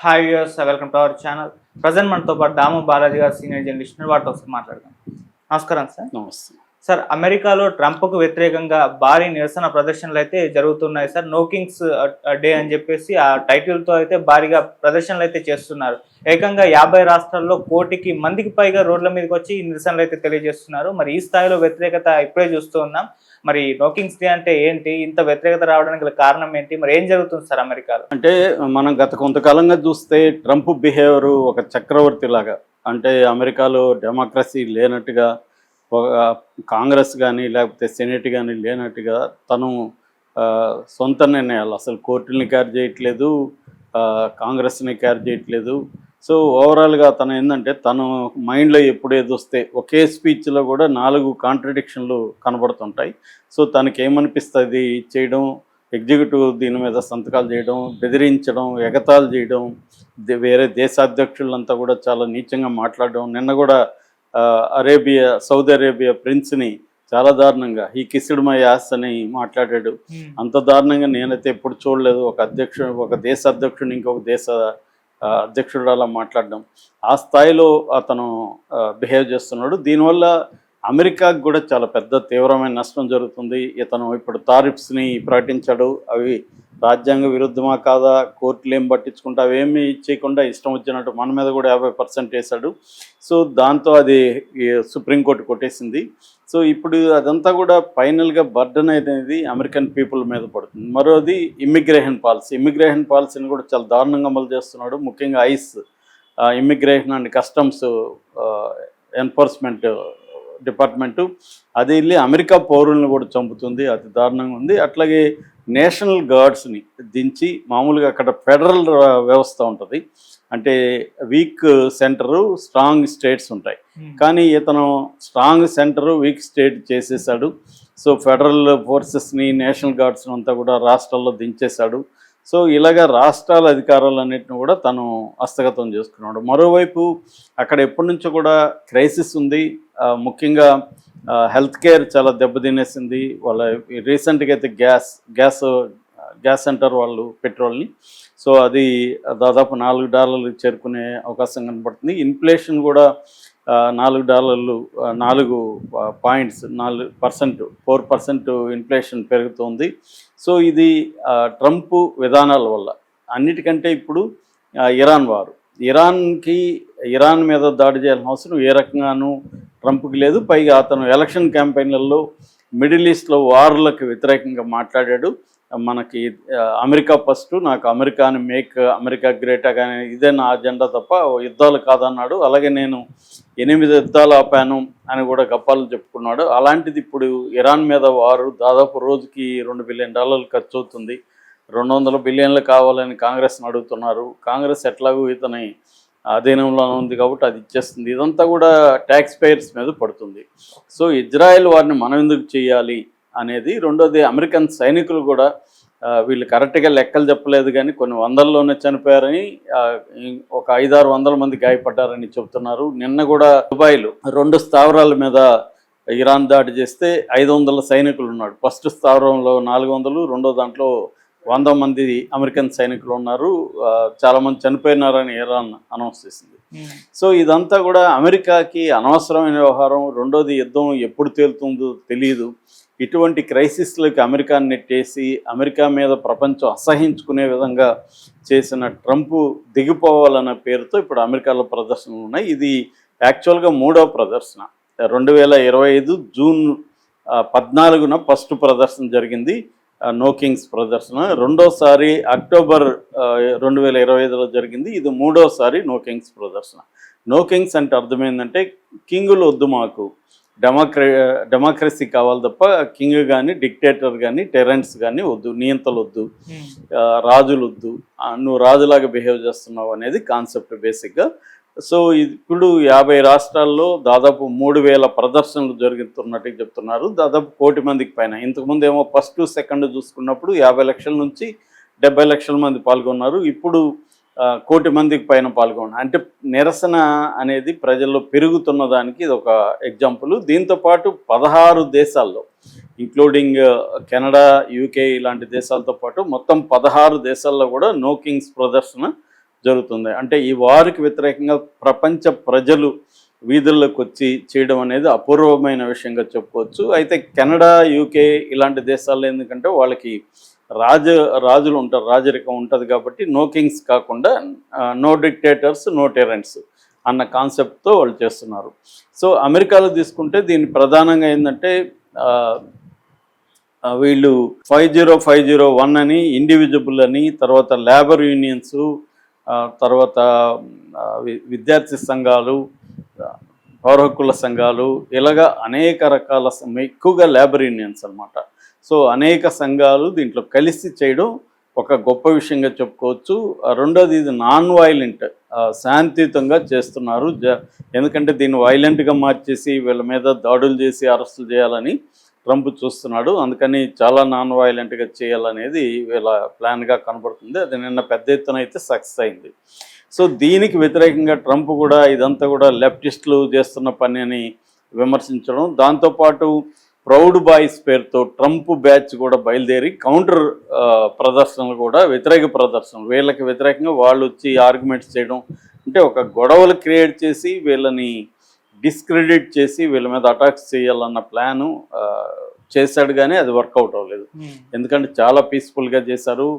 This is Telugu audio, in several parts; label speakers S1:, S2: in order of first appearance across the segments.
S1: Hi viewers, welcome to our channel. Present మనతో పాటు దాము బాలాజీ గారు, సీనియర్ జర్నలిస్ట్, వాటితో ఒకసారి మాట్లాడదాం. నమస్కారం సార్.
S2: నమస్తే.
S1: సార్, అమెరికాలో ట్రంప్కు వ్యతిరేకంగా భారీ నిరసన ప్రదర్శనలు అయితే జరుగుతున్నాయి సార్. నో కింగ్స్ డే అని చెప్పేసి ఆ టైటిల్తో అయితే భారీగా ప్రదర్శనలు అయితే చేస్తున్నారు. ఏకంగా 50 రాష్ట్రాల్లో కోటికి మందికి పైగా రోడ్ల మీదకి వచ్చి ఈ నిరసనలు అయితే తెలియజేస్తున్నారు. మరి ఈ స్థాయిలో వ్యతిరేకత ఇప్పుడే చూస్తూ ఉన్నాం. మరి నో కింగ్స్ డే అంటే ఏంటి, ఇంత వ్యతిరేకత రావడానికి గల కారణం ఏంటి, మరి ఏం జరుగుతుంది సార్ అమెరికాలో?
S2: అంటే మనం గత కొంతకాలంగా చూస్తే ట్రంప్ బిహేవియర్ ఒక చక్రవర్తి లాగా, అంటే అమెరికాలో డెమోక్రసీ లేనట్టుగా, ఒక కాంగ్రెస్ కానీ లేకపోతే సెనేట్ కానీ లేనట్టుగా తను సొంత నిర్ణయాలు, అసలు కోర్టుల్ని క్యారీ చేయట్లేదు, కాంగ్రెస్ని క్యారీ చేయట్లేదు. సో ఓవరాల్గా తను ఏంటంటే తను మైండ్లో ఎప్పుడు ఏది వస్తే ఒకే స్పీచ్లో కూడా 4 కాంట్రడిక్షన్లు కనబడుతుంటాయి. సో తనకి ఏమనిపిస్తుంది చేయడం, ఎగ్జిక్యూటివ్ దీని మీద సంతకాలు చేయడం, బెదిరించడం, ఎగతాళి చేయడం, వేరే దేశాధ్యక్షులంతా కూడా చాలా నీచంగా మాట్లాడడం. నిన్న కూడా సౌదీ అరేబియా ప్రిన్స్ని చాలా దారుణంగా హీ కిస్డ్ మై యాస్ అని మాట్లాడాడు. అంత దారుణంగా నేనైతే ఎప్పుడు చూడలేదు. ఒక దేశ అధ్యక్షుడు ఇంకొక దేశ అధ్యక్షుడు అలా మాట్లాడడం, ఆ స్థాయిలో అతను బిహేవ్ చేస్తున్నాడు. దీనివల్ల అమెరికాకు కూడా చాలా పెద్ద తీవ్రమైన నష్టం జరుగుతుంది. ఇతను ఇప్పుడు టారిఫ్స్ని ప్రకటించాడు. అవి రాజ్యాంగ విరుద్ధమా కాదా, కోర్టులు ఏం పట్టించుకుంటే అవేమీ చేయకుండా ఇష్టం వచ్చినట్టు మన మీద కూడా 50% వేశాడు. సో దాంతో అది సుప్రీంకోర్టు కొట్టేసింది. సో ఇప్పుడు అదంతా కూడా ఫైనల్గా బర్డన్ అనేది అమెరికన్ పీపుల్ మీద పడుతుంది. మరోది ఇమ్మిగ్రేషన్ పాలసీని కూడా చాలా దారుణంగా అమలు చేస్తున్నాడు. ముఖ్యంగా ice, immigration and customs enforcement department, అది వెళ్ళి అమెరికా పౌరులను కూడా చంపుతుంది. అతి దారుణంగా ఉంది. అట్లాగే నేషనల్ గార్డ్స్ని దించి మామూలుగా అక్కడ ఫెడరల్ వ్యవస్థ ఉంటుంది, అంటే వీక్ సెంటరు, స్ట్రాంగ్ స్టేట్స్ ఉంటాయి. కానీ ఇతను స్ట్రాంగ్ సెంటరు, వీక్ స్టేట్ చేసేసాడు. సో ఫెడరల్ ఫోర్సెస్ని, నేషనల్ గార్డ్స్ని అంతా కూడా రాష్ట్రాల్లో దించేశాడు. సో ఇలాగ రాష్ట్రాల అధికారాలన్నింటిని కూడా తను హస్తగతం చేసుకున్నాడు. మరోవైపు అక్కడ ఎప్పటి నుంచో కూడా క్రైసిస్ ఉంది. ముఖ్యంగా హెల్త్ కేర్ చాలా దెబ్బతినేసింది. వాళ్ళ రీసెంట్గా అయితే గ్యాస్ సెంటర్ వాళ్ళు పెట్రోల్ని, సో అది దాదాపు $4 చేరుకునే అవకాశం కనబడుతుంది. ఇన్ఫ్లేషన్ కూడా $4, 4% ఇన్ఫ్లేషన్ పెరుగుతోంది. సో ఇది ట్రంప్ విధానాల వల్ల. అన్నిటికంటే ఇప్పుడు ఇరాన్ మీద దాడి చేయాల్సిన అవసరం ఏ రకంగానూ ట్రంప్కి లేదు. పైగా అతను ఎలక్షన్ క్యాంపెయిన్లలో మిడిల్ ఈస్ట్లో వార్లకు వ్యతిరేకంగా మాట్లాడాడు. మనకి అమెరికా ఫస్ట్, నాకు అమెరికా గ్రేటా కానీ ఇదే నా అజెండా తప్ప యుద్ధాలు కాదన్నాడు. అలాగే నేను 8 యుద్ధాలు ఆపాను అని కూడా గప్పాలు చెప్పుకున్నాడు. అలాంటిది ఇప్పుడు ఇరాన్ మీద వారు దాదాపు రోజుకి $2 బిలియన్ ఖర్చు అవుతుంది. 200 బిలియన్లు కావాలని కాంగ్రెస్ని అడుగుతున్నారు. కాంగ్రెస్ ఎట్లాగూ ఇతని అధీనంలో ఉంది కాబట్టి అది ఇచ్చేస్తుంది. ఇదంతా కూడా ట్యాక్స్ పేయర్స్ మీద పడుతుంది. సో ఇజ్రాయెల్ వారిని మనం ఎందుకు చేయాలి అనేది. రెండోది, అమెరికన్ సైనికులు కూడా వీళ్ళు కరెక్ట్గా లెక్కలు చెప్పలేదు కానీ కొన్ని వందల్లోనే చనిపోయారని, ఒక 500-600 మంది గాయపడ్డారని చెబుతున్నారు. నిన్న కూడా దుబాయ్లో 2 స్థావరాల మీద ఇరాన్ దాడి చేస్తే 500 సైనికులు ఉన్నాడు. ఫస్ట్ స్థావరంలో 400, రెండో దాంట్లో 100 మంది అమెరికన్ సైనికులు ఉన్నారు. చాలామంది చనిపోయినారని ఇరాన్ అనౌన్స్ చేసింది. సో ఇదంతా కూడా అమెరికాకి అనవసరమైన వ్యవహారం. రెండోది, యుద్ధం ఎప్పుడు తేలుతుందో తెలియదు. ఇటువంటి క్రైసిస్లకు అమెరికాని నెట్టేసి అమెరికా మీద ప్రపంచం అసహించుకునే విధంగా చేసిన ట్రంప్ దిగిపోవాలన్న పేరుతో ఇప్పుడు అమెరికాలో ప్రదర్శనలు ఉన్నాయి. ఇది యాక్చువల్గా 3వ ప్రదర్శన. 2025 జూన్ 14న ఫస్ట్ ప్రదర్శన జరిగింది, నో కింగ్స్ ప్రదర్శన. రెండోసారి అక్టోబర్ 2025లో జరిగింది. ఇది 3వసారి నో కింగ్స్ ప్రదర్శన. నో కింగ్స్ అంటే అర్థం ఏంటంటే, కింగులు వద్దు, మాకు డెమోక్రసీ కావాలి తప్ప కింగ్ కానీ, డిక్టేటర్ కానీ, టెరెంట్స్ కానీ వద్దు, నియంతలు వద్దు, రాజులు వద్దు, నువ్వు రాజులాగా బిహేవ్ చేస్తున్నావు అనేది కాన్సెప్ట్ బేసిక్గా. సో ఇప్పుడు 50 రాష్ట్రాల్లో దాదాపు 3000 ప్రదర్శనలు జరుగుతున్నట్టు చెప్తున్నారు. దాదాపు 1 కోటి మందికి పైన. ఇంతకుముందు ఏమో ఫస్ట్ సెకండ్ చూసుకున్నప్పుడు 50 లక్షల నుంచి 70 లక్షల మంది పాల్గొన్నారు. ఇప్పుడు 1 కోటి మందికి పైన పాల్గొన్నారు. అంటే నిరసన అనేది ప్రజల్లో పెరుగుతున్న దానికి ఇది ఒక ఎగ్జాంపుల్. దీంతోపాటు 16 దేశాల్లో, ఇంక్లూడింగ్ కెనడా, యూకే ఇలాంటి దేశాలతో పాటు మొత్తం 16 దేశాల్లో కూడా నో కింగ్స్ ప్రదర్శన జరుగుతుంది. అంటే ఈ వారికి వ్యతిరేకంగా ప్రపంచ ప్రజలు వీధుల్లోకి వచ్చి చేయడం అనేది అపూర్వమైన విషయంగా చెప్పుకోవచ్చు. అయితే కెనడా, యూకే ఇలాంటి దేశాల్లో ఎందుకంటే వాళ్ళకి రాజులు ఉంటారు, రాజరికం ఉంటుంది కాబట్టి నో కింగ్స్ కాకుండా నో డిక్టేటర్స్ నో టెరెంట్స్ అన్న కాన్సెప్ట్తో వాళ్ళు చేస్తున్నారు. సో అమెరికాలో తీసుకుంటే దీన్ని ప్రధానంగా ఏంటంటే వీళ్ళు 50-501 అని, ఇండివిజిబుల్ అని, తర్వాత లేబర్ యూనియన్స్, తర్వాత విద్యార్థి సంఘాలు, పౌర హక్కుల సంఘాలు, ఇలాగా అనేక రకాల ఎక్కువగా లేబర్ యూనియన్స్ అనమాట. సో అనేక సంఘాలు దీంట్లో కలిసి చేయడం ఒక గొప్ప విషయంగా చెప్పుకోవచ్చు. రెండోది ఇది నాన్ వైలెంట్, శాంతియుతంగా చేస్తున్నారు. ఎందుకంటే దీన్ని వైలెంట్గా మార్చేసి వీళ్ళ మీద దాడులు చేసి అరెస్టులు చేయాలని ట్రంప్ చూస్తున్నాడు. అందుకని చాలా నాన్ వైలెంట్గా చేయాలనేది వీళ్ళ ప్లాన్గా కనబడుతుంది. అది నిన్న పెద్ద ఎత్తున అయితే సక్సెస్ అయింది. సో దీనికి వ్యతిరేకంగా ట్రంప్ కూడా ఇదంతా కూడా లెఫ్టిస్టులు చేస్తున్న పని అని విమర్శించడం, దాంతోపాటు ప్రౌడ్ బాయ్స్ పేరుతో ట్రంప్ బ్యాచ్ కూడా బయలుదేరి కౌంటర్ ప్రదర్శనలు కూడా, వ్యతిరేక ప్రదర్శనలు, వీళ్ళకి వ్యతిరేకంగా వాళ్ళు వచ్చి ఆర్గ్యుమెంట్స్ చేయడం, అంటే ఒక గొడవలు క్రియేట్ చేసి వీళ్ళని డిస్క్రెడిట్ చేసి వీళ్ళ మీద అటాక్స్ చేయాలన్న ప్లాను చేశాడు. కానీ అది వర్కౌట్ అవ్వలేదు. ఎందుకంటే చాలా పీస్ఫుల్గా చేశారు.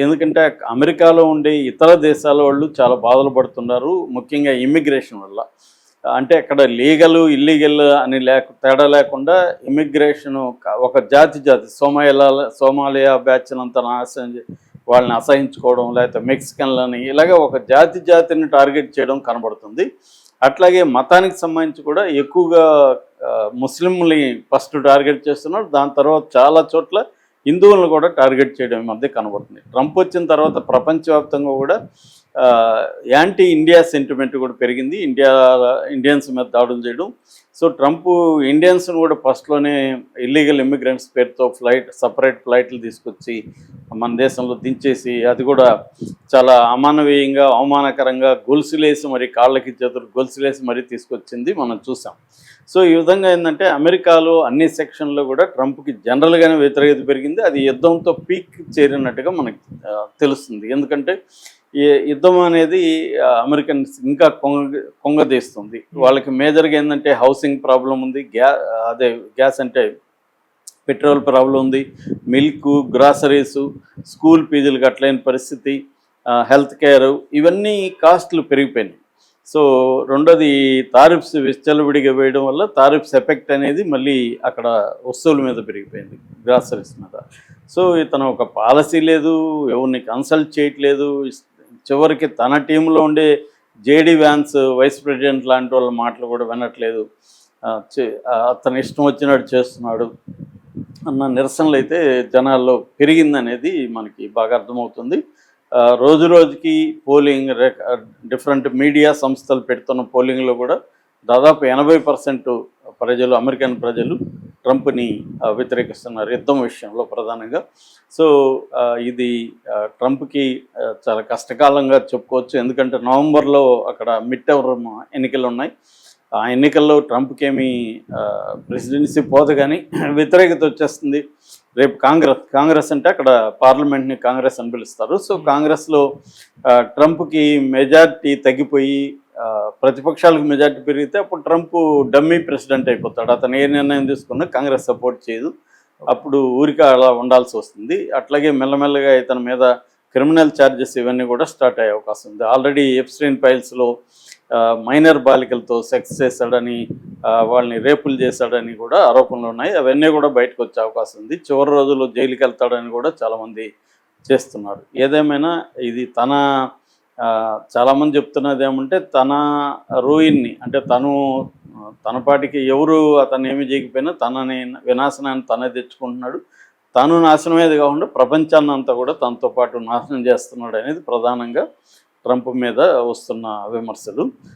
S2: ఎందుకంటే అమెరికాలో ఉండే ఇతర దేశాల వాళ్ళు చాలా బాధలు పడుతున్నారు, ముఖ్యంగా ఇమ్మిగ్రేషన్ వల్ల. అంటే అక్కడ లీగల్ ఇల్లీగల్ అని తేడా లేకుండా ఇమ్మిగ్రేషను ఒక జాతి సోమాలియా బ్యాచ్లంతా వాళ్ళని అసహించుకోవడం, లేకపోతే మెక్సికన్లని, ఇలాగ ఒక జాతిని టార్గెట్ చేయడం కనబడుతుంది. అట్లాగే మతానికి సంబంధించి కూడా ఎక్కువగా ముస్లింలని ఫస్ట్ టార్గెట్ చేస్తున్నారు. దాని తర్వాత చాలా చోట్ల హిందువులను కూడా టార్గెట్ చేయడం మధ్య కనబడుతుంది. ట్రంప్ వచ్చిన తర్వాత ప్రపంచవ్యాప్తంగా కూడా యాంటీ ఇండియా సెంటిమెంట్ కూడా పెరిగింది, ఇండియన్స్ మీద దాడులు చేయడం. సో ట్రంప్ ఇండియన్స్ను కూడా ఫస్ట్లోనే ఇల్లీగల్ ఇమ్మిగ్రెంట్స్ పేరుతో సపరేట్ ఫ్లైట్లు తీసుకొచ్చి మన దేశంలో దించేసి, అది కూడా చాలా అమానవీయంగా, అవమానకరంగా గొలుసులేసి మరి కాళ్ళకి చేతులు గొలుసులేసి మరీ తీసుకొచ్చింది మనం చూసాం. సో ఈ విధంగా ఏంటంటే అమెరికాలో అన్ని సెక్షన్లో కూడా ట్రంప్కి జనరల్గానే వ్యతిరేకత పెరిగింది. అది యుద్ధంతో పీక్ చేరినట్టుగా మనకు తెలుస్తుంది. ఎందుకంటే ఈ యుద్ధం అనేది అమెరికన్స్ ఇంకా కొంగదీస్తుంది. వాళ్ళకి మేజర్గా ఏంటంటే హౌసింగ్ ప్రాబ్లం ఉంది, గ్యాస్ అంటే పెట్రోల్ ప్రాబ్లం ఉంది, మిల్క్, గ్రాసరీసు, స్కూల్ ఫీజులు కట్టలేని పరిస్థితి, హెల్త్ కేర్, ఇవన్నీ కాస్ట్లు పెరిగిపోయినాయి. సో రెండోది తారిఫ్స్ విచ్చలవిడిగా వేయడం వల్ల తారిఫ్స్ ఎఫెక్ట్ అనేది మళ్ళీ అక్కడ వస్తువుల మీద పెరిగిపోయింది, గ్రాసరీస్ మీద. సో ఇతను ఒక పాలసీ లేదు, ఎవరిని కన్సల్ట్ చేయట్లేదు. చివరికి తన టీంలో ఉండే జేడీ వ్యాన్స్ వైస్ ప్రెసిడెంట్ లాంటి వాళ్ళ మాటలు కూడా వినట్లేదు, అతను ఇష్టం వచ్చినట్టు చేస్తున్నాడు అన్న నిరసనలు అయితే జనాల్లో పెరిగిందనేది మనకి బాగా అర్థమవుతుంది. రోజు రోజుకి పోలింగ్, డిఫరెంట్ మీడియా సంస్థలు పెడుతున్న పోలింగ్లో కూడా దాదాపు 80% ప్రజలు, అమెరికన్ ప్రజలు ట్రంప్ని వ్యతిరేకిస్తున్నారు యుద్ధం విషయంలో ప్రధానంగా. సో ఇది ట్రంప్కి చాలా కష్టకాలంగా చెప్పుకోవచ్చు. ఎందుకంటే నవంబర్లో అక్కడ మిడ్ టర్మ్ ఎన్నికలు ఉన్నాయి. ఆ ఎన్నికల్లో ట్రంప్కి ఏమీ ప్రెసిడెన్సీ పోదు, కానీ వ్యతిరేకత వచ్చేస్తుంది. రేపు కాంగ్రెస్ అంటే అక్కడ పార్లమెంట్ని కాంగ్రెస్ అని పిలుస్తారు. సో కాంగ్రెస్లో ట్రంప్కి మెజార్టీ తగ్గిపోయి ప్రతిపక్షాలకు మెజార్టీ పెరిగితే అప్పుడు ట్రంప్ డమ్మీ ప్రెసిడెంట్ అయిపోతాడు. అతను ఏ నిర్ణయం తీసుకున్నా కాంగ్రెస్ సపోర్ట్ చేయదు, అప్పుడు ఊరికి అలా ఉండాల్సి వస్తుంది. అట్లాగే మెల్లమెల్లగా ఇతని మీద క్రిమినల్ ఛార్జెస్ ఇవన్నీ కూడా స్టార్ట్ అయ్యే అవకాశం ఉంది. ఆల్రెడీ ఎప్స్టైన్ ఫైల్స్లో మైనర్ బాలికలతో సెక్స్ చేశాడని, వాళ్ళని రేపులు చేశాడని కూడా ఆరోపణలు ఉన్నాయి. అవన్నీ కూడా బయటకు వచ్చే అవకాశం ఉంది. చివరి రోజుల్లో జైలుకి వెళ్తాడని కూడా చాలామంది చేస్తున్నారు. ఏదేమైనా ఇది చాలామంది చెప్తున్నది ఏమంటే తన రూయిన్ని, అంటే తన పాటికి ఎవరు అతను ఏమి చేయకపోయినా తనని వినాశనాన్ని తనే తెచ్చుకుంటున్నాడు. తాను నాశనమేది కాకుండా ప్రపంచాన్ని అంతా కూడా తనతో పాటు నాశనం చేస్తున్నాడు అనేది ప్రధానంగా ట్రంప్ మీద వస్తున్న విమర్శలు.